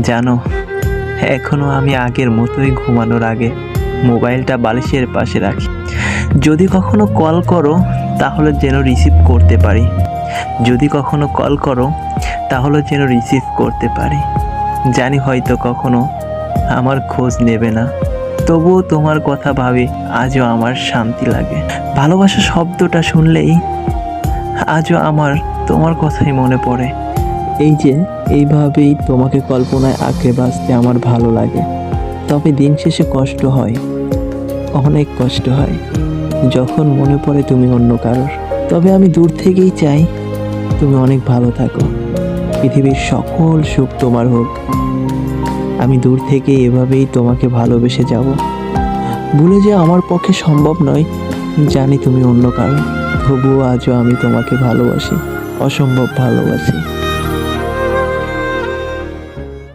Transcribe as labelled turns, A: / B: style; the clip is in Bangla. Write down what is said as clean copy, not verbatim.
A: জানো, এখনো আমি আগের মতোই ঘুমানোর আগে মোবাইলটা বালিশের পাশে রাখি। যদি কখনো কল করো তাহলে যেন রিসিভ করতে পারি। যদি কখনো কল করো তাহলে যেন রিসিভ করতে পারি। জানি হয়তো কখনো আমার খোঁজ নেবে না, তবুও তোমার কথা ভাবি আজও আমার শান্তি লাগে। ভালোবাসা শব্দটা শুনলেই আজও আমার তোমার কথাই মনে পড়ে। এই যে এইভাবেই তোমাকে কল্পনায় আঁকড়ে বাঁচতে আমার ভালো লাগে। তবে দিন শেষে কষ্ট হয়, অনেক কষ্ট হয় যখন মনে পড়ে তুমি অন্য কারোর। তবে আমি দূর থেকেই চাই তুমি অনেক ভালো থাকো, পৃথিবীর সকল সুখ তোমার হোক। আমি দূর থেকে এভাবেই তোমাকে ভালোবেসে যাব। ভুলে যে আমার পক্ষে সম্ভব নয়, জানি তুমি অন্য কারো, তবুও আজও আমি তোমাকে ভালোবাসি, অসম্ভব ভালোবাসি।